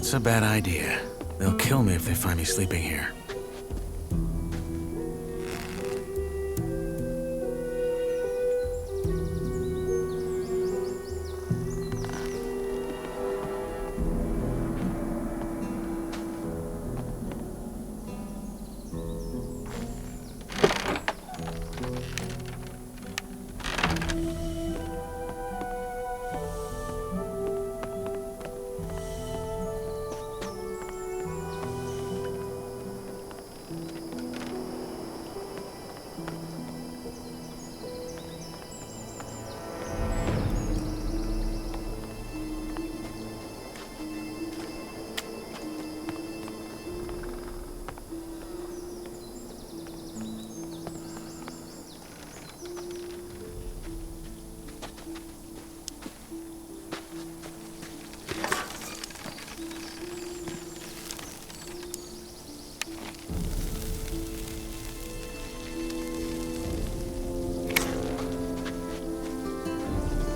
That's a bad idea. They'll kill me if they find me sleeping here.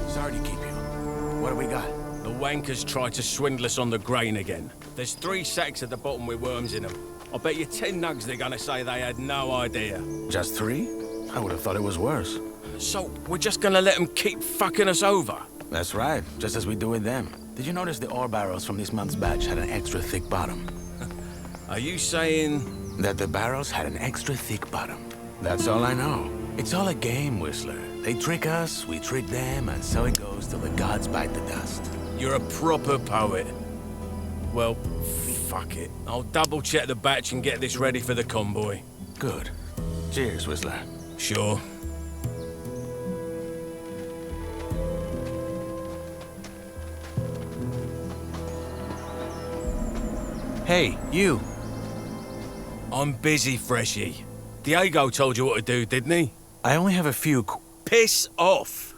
Sorry to keep you. What do we got? The wankers tried to swindle us on the grain again. There's 3 sacks at the bottom with worms in them. I bet you 10 nugs they're gonna say they had no idea. Just 3? I would have thought it was worse. So, we're just gonna let them keep fucking us over? That's right, just as we do with them. Did you notice the ore barrels from this month's batch had an extra thick bottom? Are you saying... That the barrels had an extra thick bottom. That's all I know. It's all a game, Whistler. They trick us, we trick them, and so it goes till the gods bite the dust. You're a proper poet. Well, fuck it. I'll double-check the batch and get this ready for the convoy. Good. Cheers, Whistler. Sure. Hey, you. I'm busy, Freshie. Diego told you what to do, didn't he? I only have a few Piss off!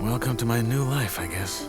Welcome to my new life, I guess.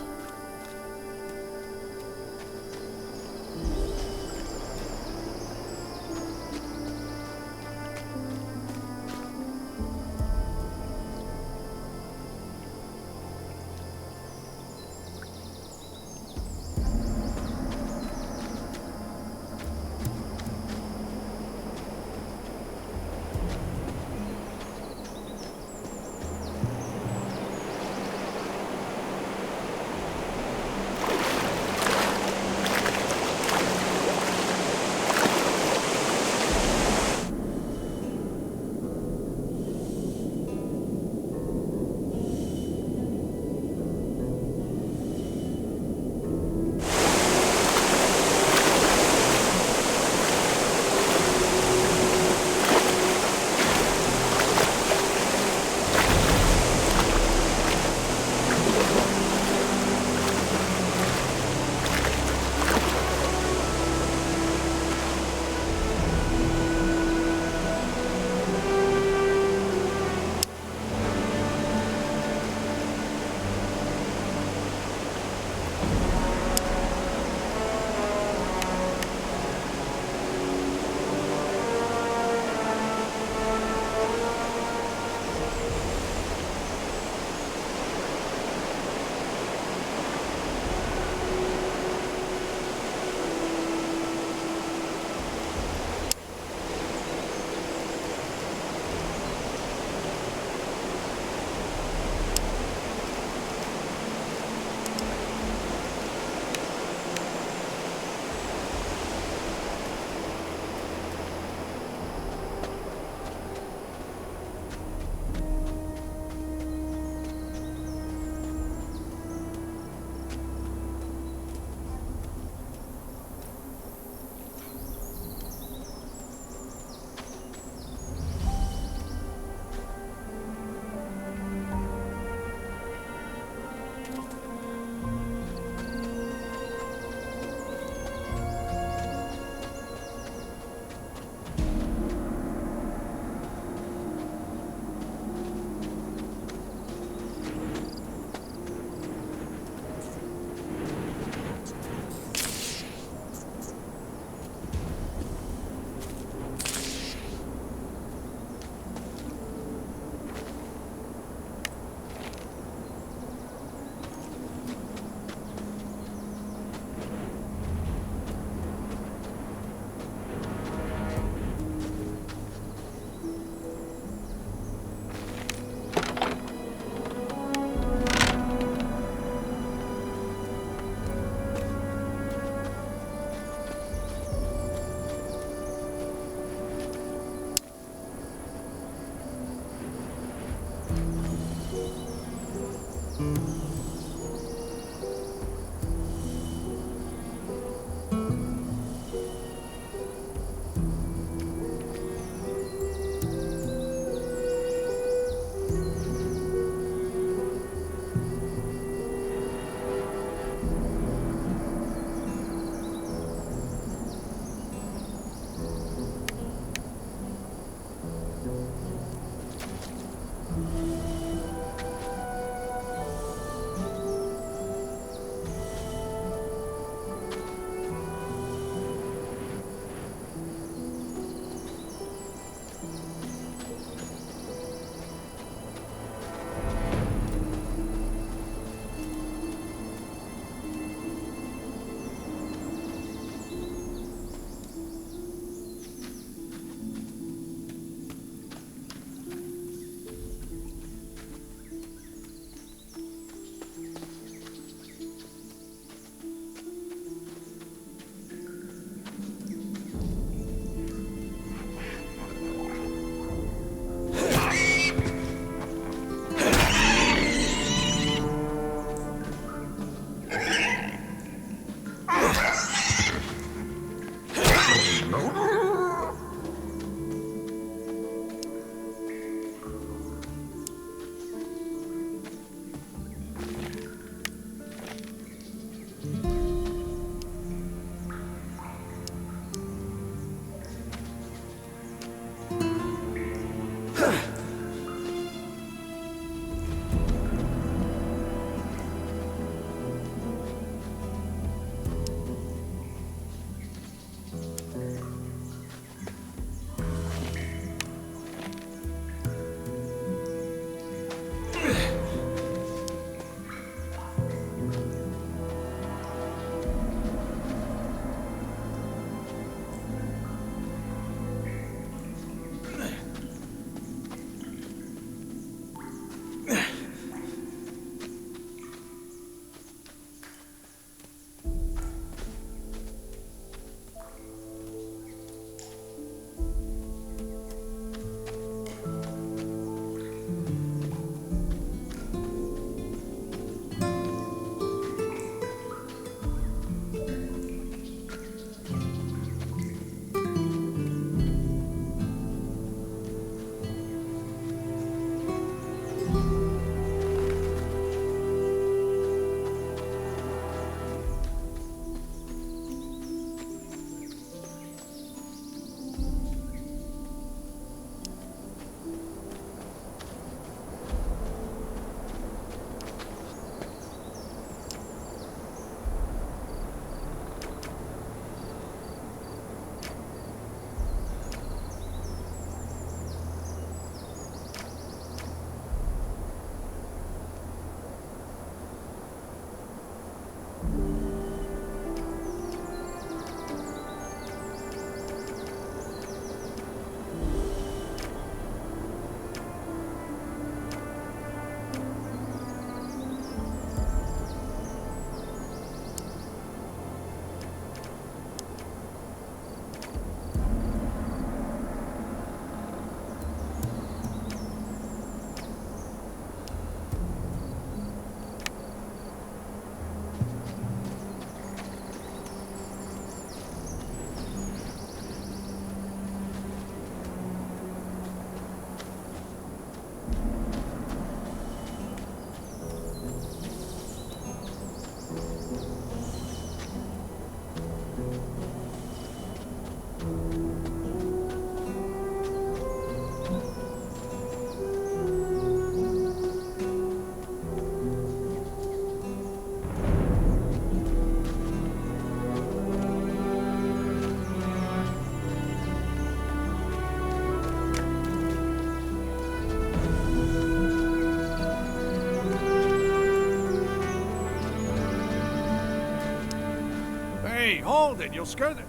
Hey, hold it, you'll scare them.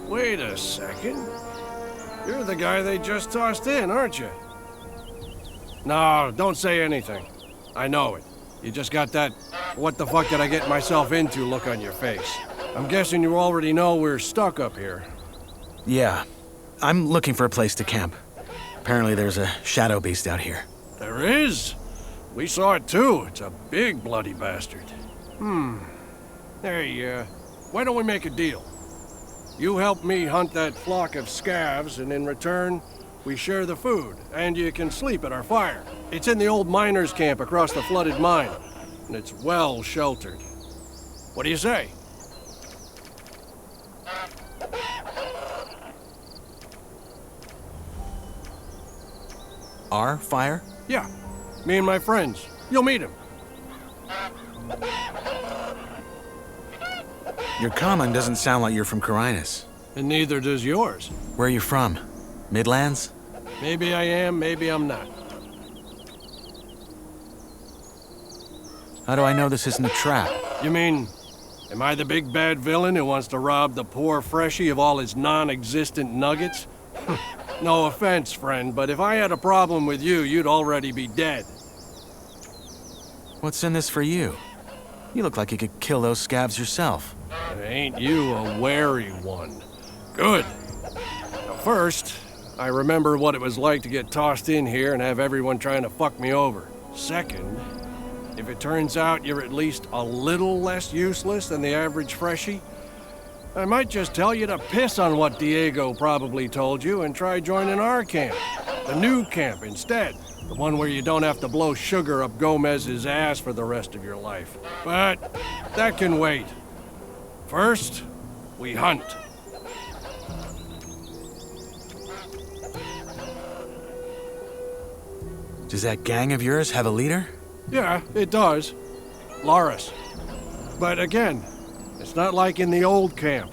Wait a second. You're the guy they just tossed in, aren't you? No, don't say anything. I know it. You just got that, what the fuck did I get myself into look on your face. I'm guessing you already know we're stuck up here. Yeah. I'm looking for a place to camp. Apparently there's a shadow beast out here. There is? We saw it too. It's a big bloody bastard. Hey, why don't we make a deal? You help me hunt that flock of scavs, and in return, we share the food, and you can sleep at our fire. It's in the old miners' camp across the flooded mine, and it's well sheltered. What do you say? Our fire? Yeah, me and my friends. You'll meet him. Your common doesn't sound like you're from Carinus. And neither does yours. Where are you from? Midlands? Maybe I am, maybe I'm not. How do I know this isn't a trap? You mean, am I the big bad villain who wants to rob the poor freshie of all his non-existent nuggets? No offense, friend, but if I had a problem with you, you'd already be dead. What's in this for you? You look like you could kill those scabs yourself. Ain't you a wary one? Good. Now first, I remember what it was like to get tossed in here and have everyone trying to fuck me over. Second, If it turns out you're at least a little less useless than the average freshie, I might just tell you to piss on what Diego probably told you and try joining our camp. The new camp instead. The one where you don't have to blow sugar up Gomez's ass for the rest of your life. But that can wait. First, we hunt. Does that gang of yours have a leader? Yeah, it does. Loris. But again, it's not like in the old camp.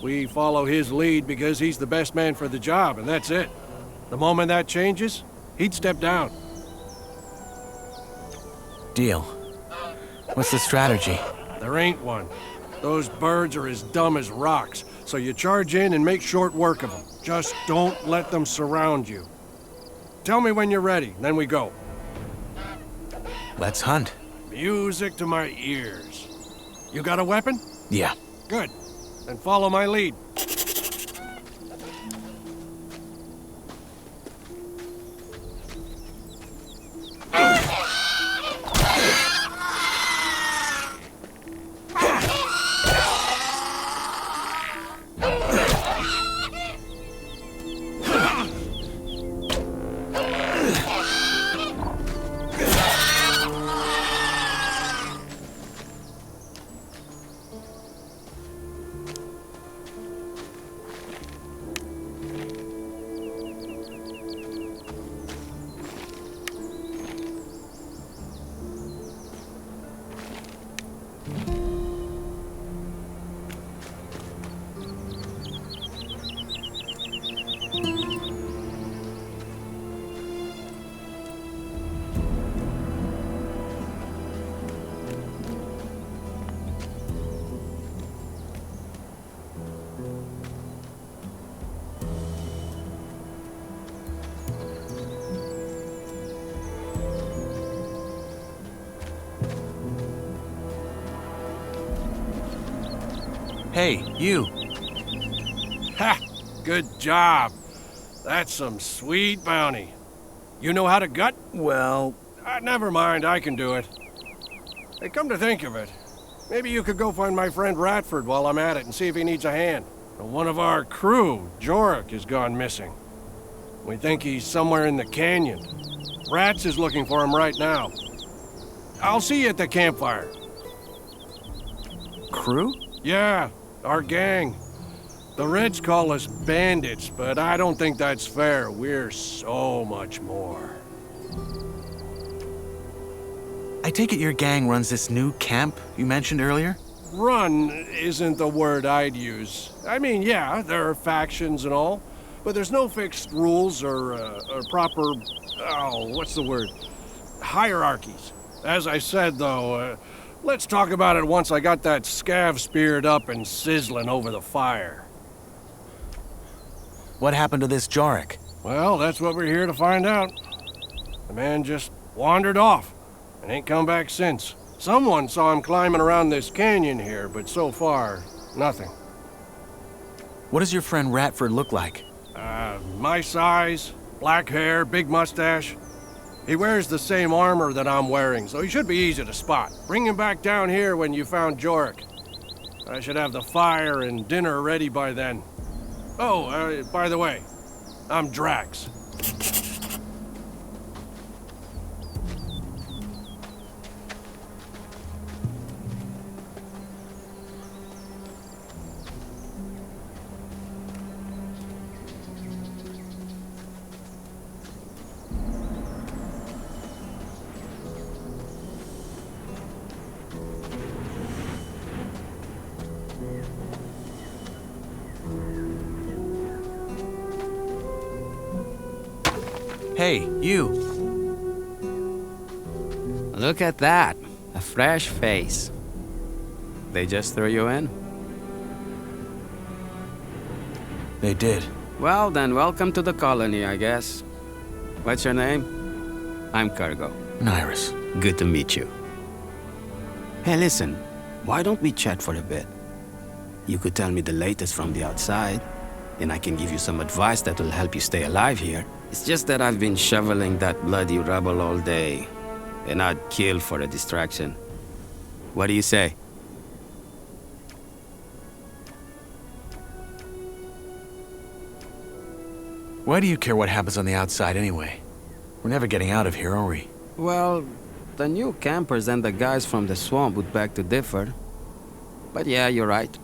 We follow his lead because he's the best man for the job, and that's it. The moment that changes, he'd step down. Deal. What's the strategy? There ain't one. Those birds are as dumb as rocks, so you charge in and make short work of them. Just don't let them surround you. Tell me when you're ready, then we go. Let's hunt. Music to my ears. You got a weapon? Yeah. Good. Then follow my lead. Hey, you. Ha! Good job. That's some sweet bounty. You know how to gut? Well, Never mind, I can do it. Hey, come to think of it, maybe you could go find my friend Ratford while I'm at it and see if he needs a hand. One of our crew, Jorik, has gone missing. We think he's somewhere in the canyon. Rats is looking for him right now. I'll see you at the campfire. crew? Yeah, our gang. The Reds call us bandits, but I don't think that's fair. We're so much more. I take it your gang runs this new camp you mentioned earlier? Run isn't the word I'd use. I mean, yeah, there are factions and all, but there's no fixed rules or proper, what's the word? Hierarchies. As I said, though, let's talk about it once I got that scav speared up and sizzling over the fire. What happened to this Jorik? Well, that's what we're here to find out. The man just wandered off and ain't come back since. Someone saw him climbing around this canyon here, but so far, nothing. What does your friend Ratford look like? My size, black hair, big mustache. He wears the same armor that I'm wearing, so he should be easy to spot. Bring him back down here when you found Jorik. I should have the fire and dinner ready by then. Oh, by the way, I'm Drax. Hey, you. Look at that. A fresh face. They just threw you in? They did. Well, then welcome to the colony, I guess. What's your name? I'm Cargo. Nyrus. Good to meet you. Hey, listen. Why don't we chat for a bit? You could tell me the latest from the outside, and I can give you some advice that will help you stay alive here. It's just that I've been shoveling that bloody rubble all day, and I'd kill for a distraction. What do you say? Why do you care what happens on the outside anyway? We're never getting out of here, are we? Well, the new campers and the guys from the swamp would beg to differ. But yeah, you're right.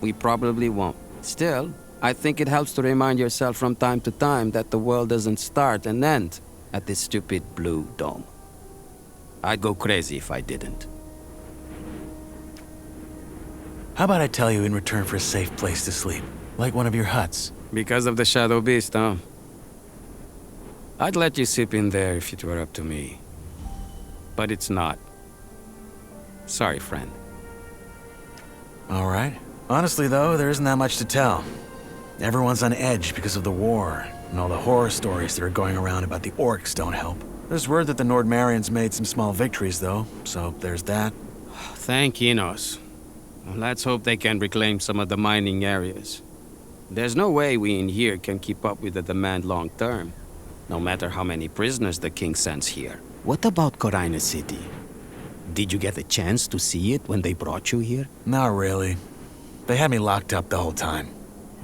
We probably won't. Still, I think it helps to remind yourself from time to time that the world doesn't start and end at this stupid blue dome. I'd go crazy if I didn't. How about I tell you in return for a safe place to sleep? Like one of your huts? Because of the Shadow Beast, huh? I'd let you sleep in there if it were up to me. But it's not. Sorry, friend. All right. Honestly, though, there isn't that much to tell. Everyone's on edge because of the war, and all the horror stories that are going around about the orcs don't help. There's word that the Nordmarians made some small victories, though, so there's that. Thank Enos. Let's hope they can reclaim some of the mining areas. There's no way we in here can keep up with the demand long term, no matter how many prisoners the king sends here. What about Corina City? Did you get a chance to see it when they brought you here? Not really. They had me locked up the whole time.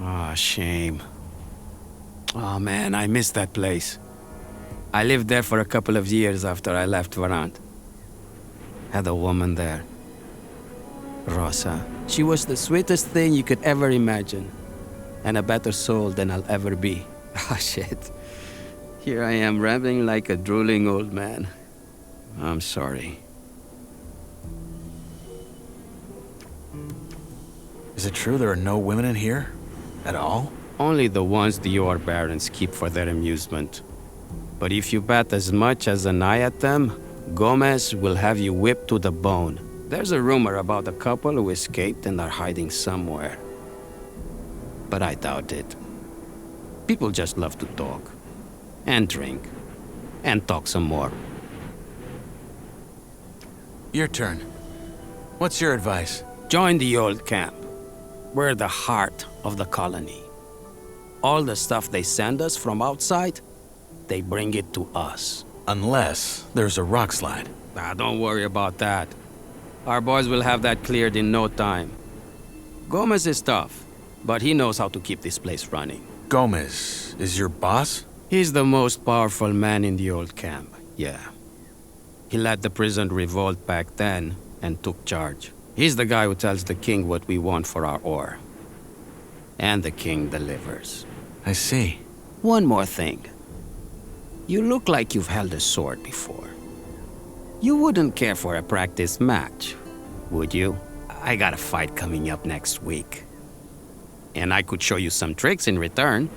Ah, shame. Oh man, I miss that place. I lived there for a couple of years after I left Varant. Had a woman there. Rosa. She was the sweetest thing you could ever imagine. And a better soul than I'll ever be. Ah, shit. Here I am rambling like a drooling old man. I'm sorry. Is it true there are no women in here? At all? Only the ones the Yor Barons keep for their amusement. But if you bet as much as an eye at them, Gomez will have you whipped to the bone. There's a rumor about a couple who escaped and are hiding somewhere. But I doubt it. People just love to talk. And drink. And talk some more. Your turn. What's your advice? Join the old camp. We're the heart of the colony. All the stuff they send us from outside, they bring it to us. Unless there's a rock slide. Don't worry about that. Our boys will have that cleared in no time. Gomez is tough, but he knows how to keep this place running. Gomez is your boss? He's the most powerful man in the old camp, yeah. He led the prison revolt back then and took charge. He's the guy who tells the king what we want for our ore. And the king delivers. I see. One more thing. You look like you've held a sword before. You wouldn't care for a practice match, would you? I got a fight coming up next week. And I could show you some tricks in return.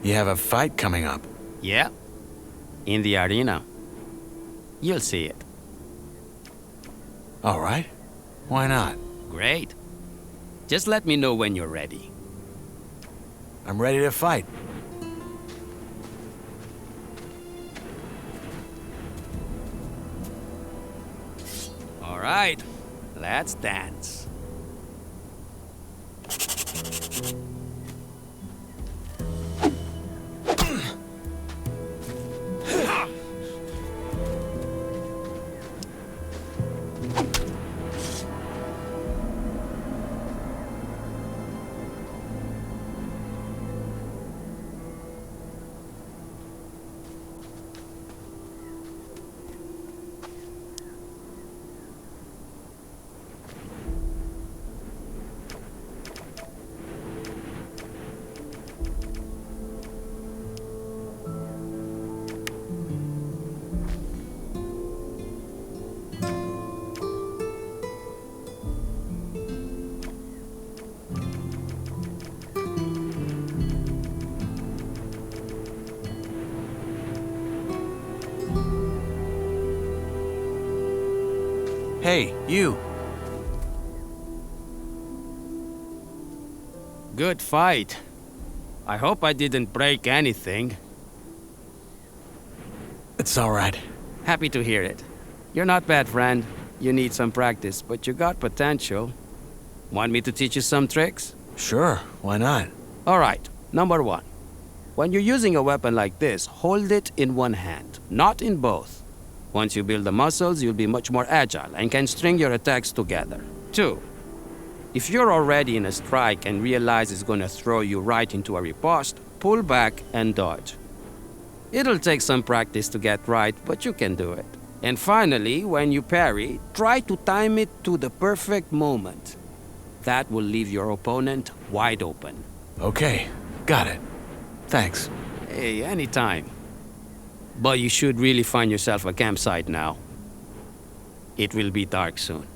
You have a fight coming up? Yeah. In the arena. You'll see it. All right. Why not? Great. Just let me know when you're ready. I'm ready to fight. All right. Let's dance. Hey, you. Good fight. I hope I didn't break anything. It's all right. Happy to hear it. You're not bad, friend. You need some practice, but you got potential. Want me to teach you some tricks? Sure, why not? All right, number one. When you're using a weapon like this, hold it in one hand, not in both. Once you build the muscles, you'll be much more agile and can string your attacks together. 2. If you're already in a strike and realize it's gonna throw you right into a riposte, pull back and dodge. It'll take some practice to get right, but you can do it. And finally, when you parry, try to time it to the perfect moment. That will leave your opponent wide open. Okay, got it. Thanks. Hey, anytime. But you should really find yourself a campsite now. It will be dark soon.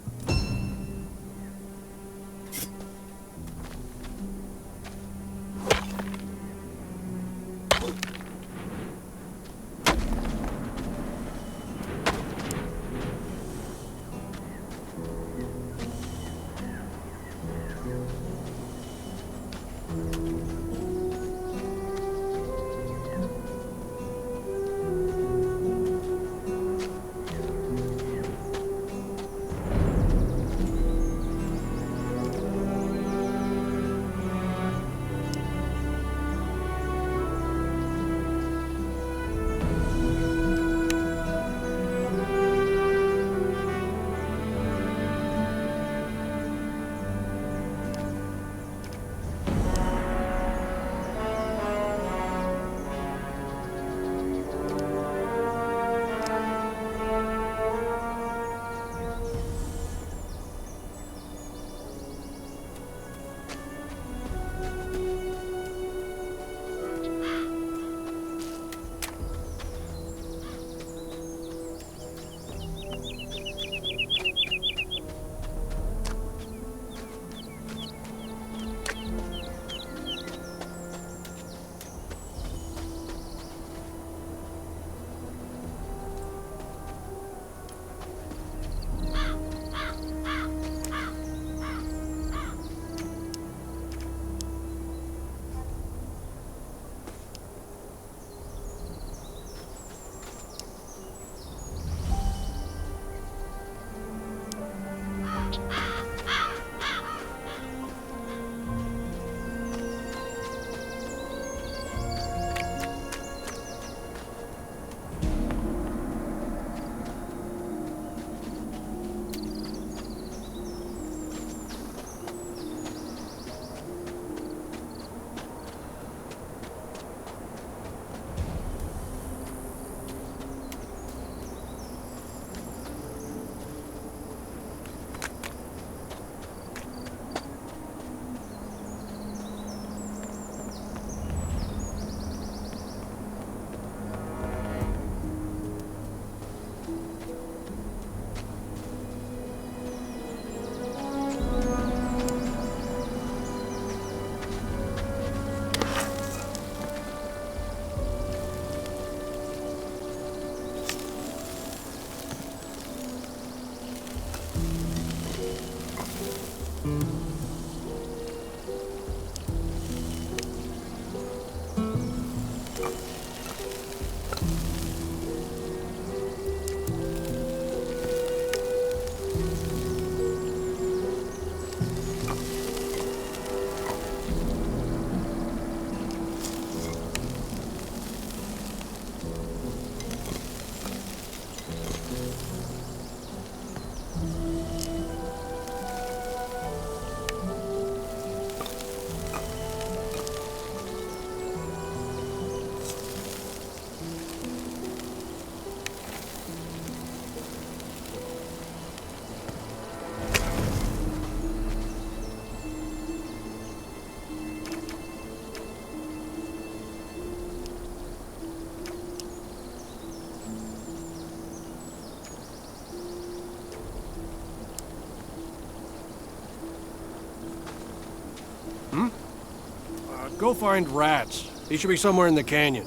Go find Rats. He should be somewhere in the canyon.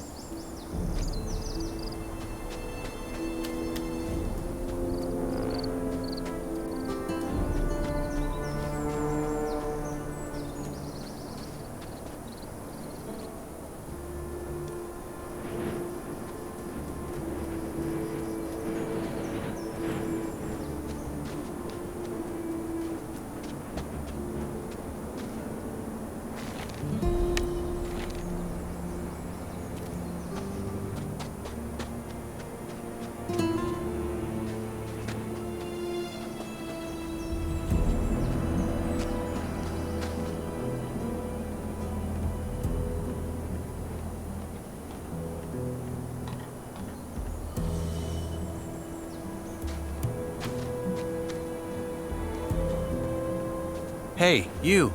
Hey, you.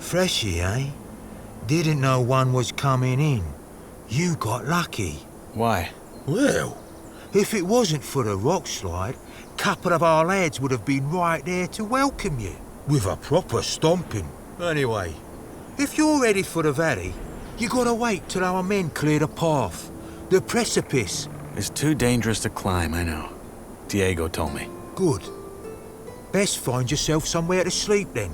Freshy, eh? Didn't know one was coming in. You got lucky. Why? Well, if it wasn't for the rock slide, couple of our lads would have been right there to welcome you, with a proper stomping. Anyway, if you're ready for the valley, you gotta wait till our men clear the path. The precipice. It's too dangerous to climb, I know. Diego told me. Good. Best find yourself somewhere to sleep then.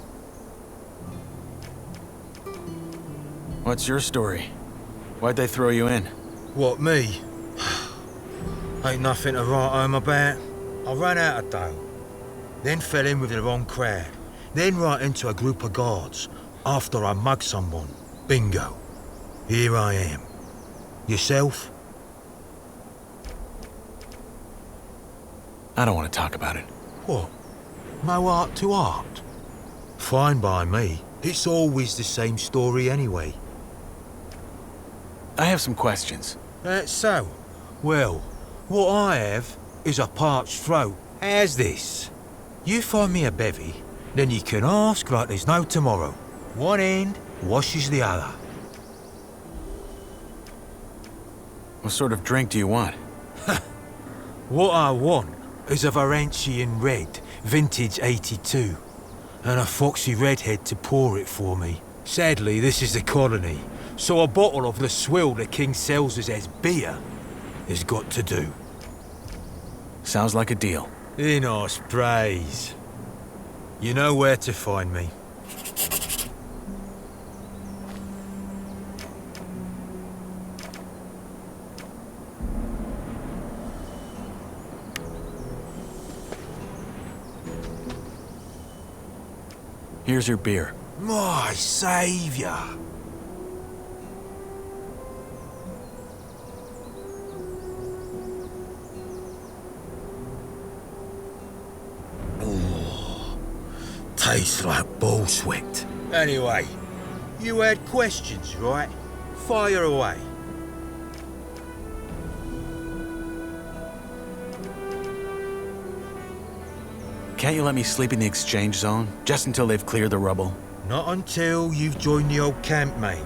What's your story? Why'd they throw you in? What, me? Ain't nothing to write home about. I ran out of dough. Then fell in with the wrong crowd. Then right into a group of guards. After I mugged someone. Bingo. Here I am. Yourself? I don't want to talk about it. What? No art to art? Fine by me. It's always the same story anyway. I have some questions. That's so. Well, what I have is a parched throat. How's this? You find me a bevy, then you can ask like there's no tomorrow. One end washes the other. What sort of drink do you want? What I want is a Varantian red, vintage 82, and a foxy redhead to pour it for me. Sadly, this is the colony, so a bottle of the swill the king sells us as beer has got to do. Sounds like a deal. In us praise. You know where to find me. Here's your beer. My saviour. Tastes like bull sweat. Anyway, you had questions, right? Fire away. Can't you let me sleep in the exchange zone, just until they've cleared the rubble? Not until you've joined the old camp, mate.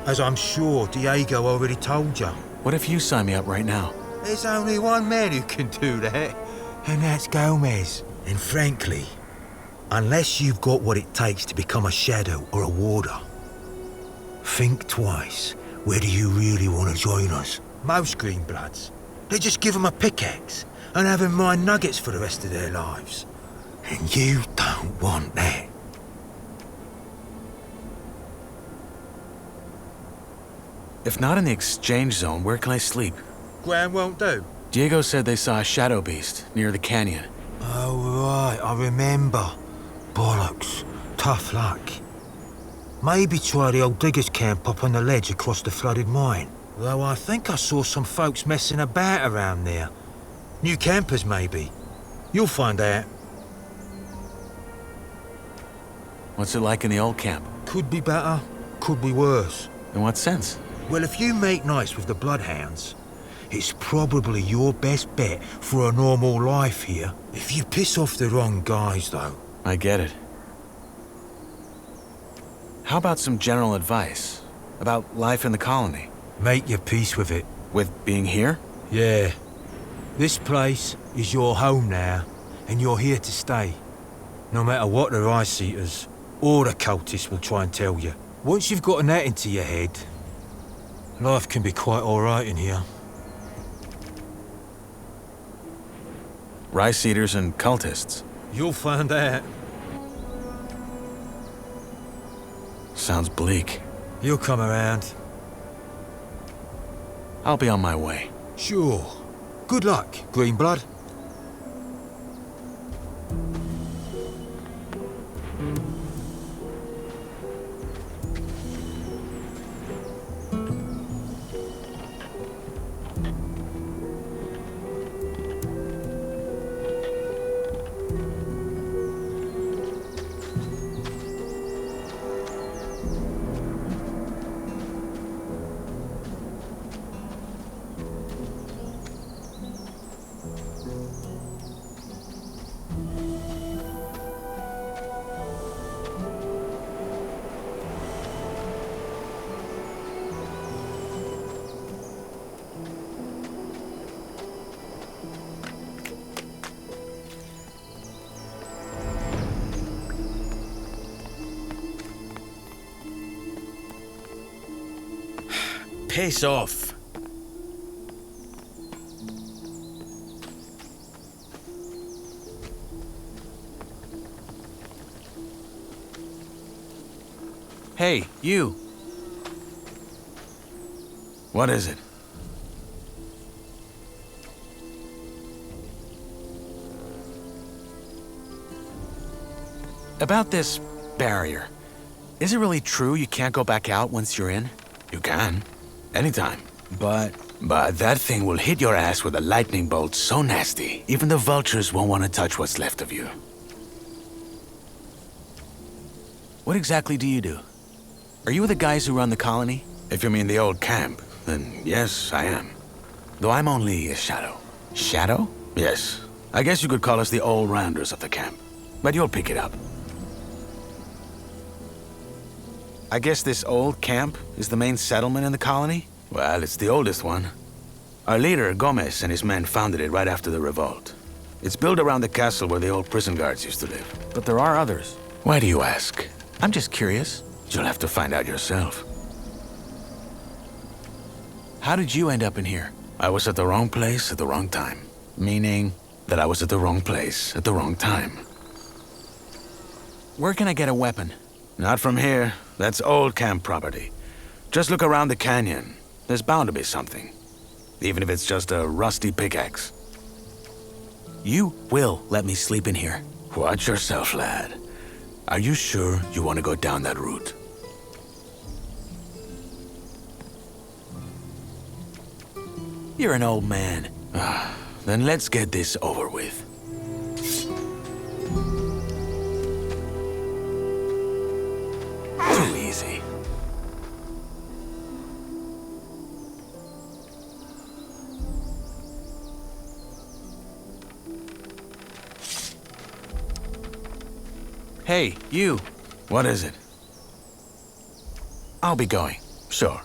As I'm sure Diego already told you. What if you sign me up right now? There's only one man who can do that, and that's Gomez. And frankly, unless you've got what it takes to become a shadow or a warder, think twice whether you really want to join us. Most Greenbloods, they just give them a pickaxe and have them mine nuggets for the rest of their lives. And you don't want that. If not in the exchange zone, where can I sleep? Ground won't do. Diego said they saw a shadow beast near the canyon. Oh, right, I remember. Bollocks. Tough luck. Maybe try the old diggers' camp up on the ledge across the flooded mine. Though I think I saw some folks messing about around there. New campers, maybe. You'll find out. What's it like in the old camp? Could be better, could be worse. In what sense? Well, if you make nice with the bloodhounds, it's probably your best bet for a normal life here. If you piss off the wrong guys, though. I get it. How about some general advice? About life in the colony? Make your peace with it. With being here? Yeah. This place is your home now, and you're here to stay. No matter what the Rice-Eaters or the cultists will try and tell you. Once you've gotten that into your head, life can be quite alright in here. Rice-eaters and cultists. You'll find out. Sounds bleak. You'll come around. I'll be on my way. Sure. Good luck, Greenblood. Piss off. Hey, you. What is it? About this barrier. Is it really true you can't go back out once you're in? You can. Anytime. But that thing will hit your ass with a lightning bolt so nasty, even the vultures won't want to touch what's left of you. What exactly do you do? Are you with the guys who run the colony? If you mean the old camp, then yes, I am. Though I'm only a shadow. Shadow? Yes. I guess you could call us the all-rounders of the camp. But you'll pick it up. I guess this old camp is the main settlement in the colony? Well, it's the oldest one. Our leader, Gomez, and his men founded it right after the revolt. It's built around the castle where the old prison guards used to live. But there are others. Why do you ask? I'm just curious. You'll have to find out yourself. How did you end up in here? I was at the wrong place at the wrong time. Meaning that I was at the wrong place at the wrong time. Where can I get a weapon? Not from here. That's old camp property. Just look around the canyon. There's bound to be something. Even if it's just a rusty pickaxe. You will let me sleep in here. Watch yourself, lad. Are you sure you want to go down that route? You're an old man. Then let's get this over with. Too easy. Hey, you. What is it? I'll be going. Sure.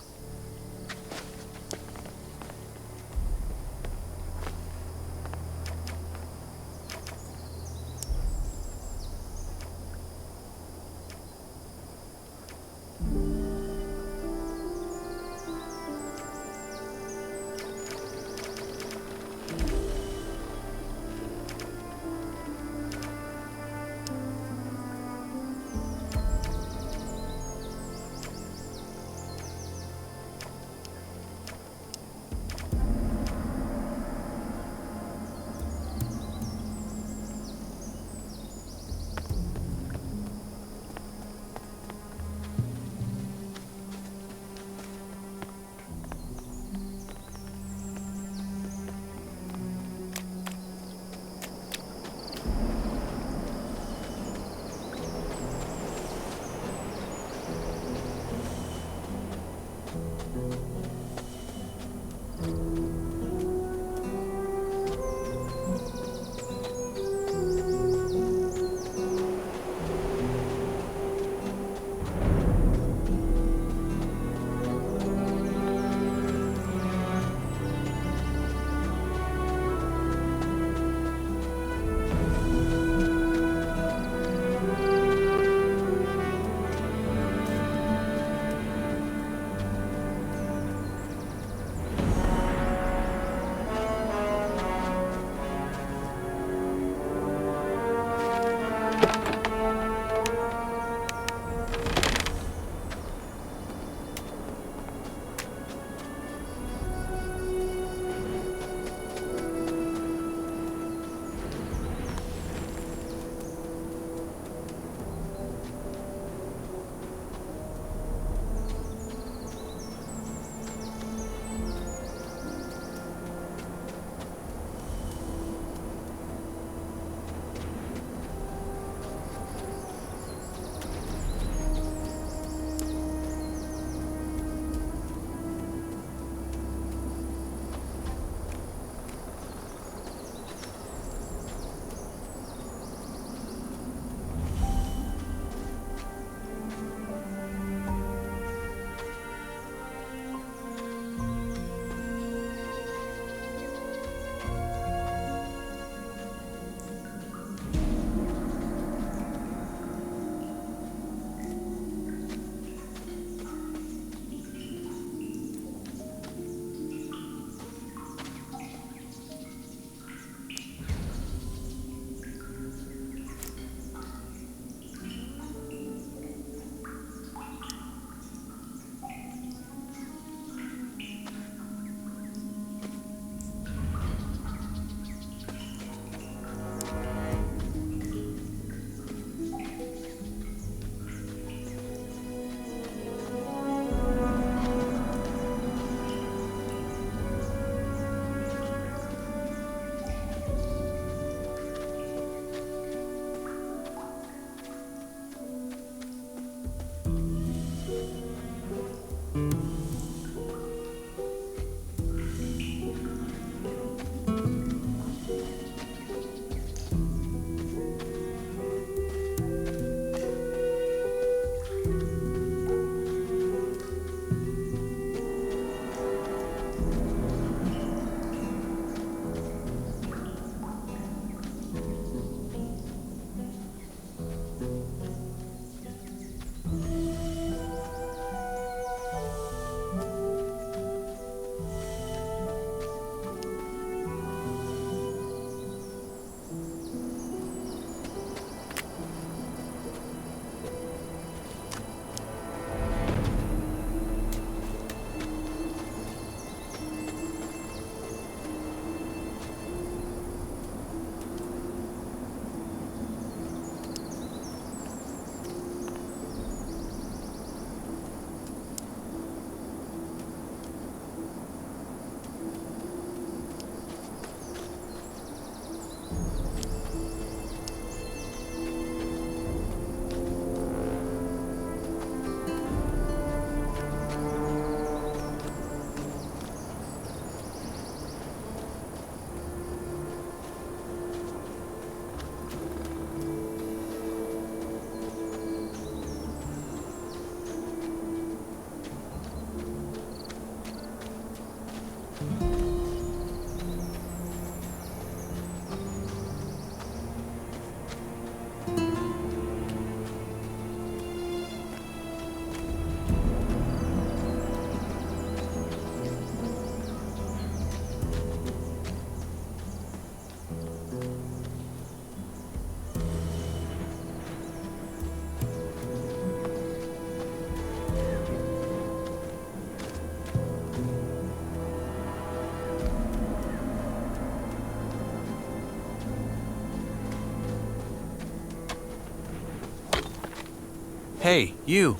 Hey, you.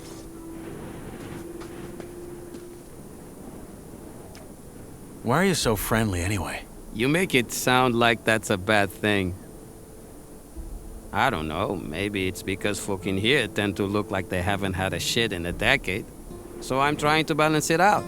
Why are you so friendly anyway? You make it sound like that's a bad thing. I don't know, maybe it's because folk in here tend to look like they haven't had a shit in a decade. So I'm trying to balance it out.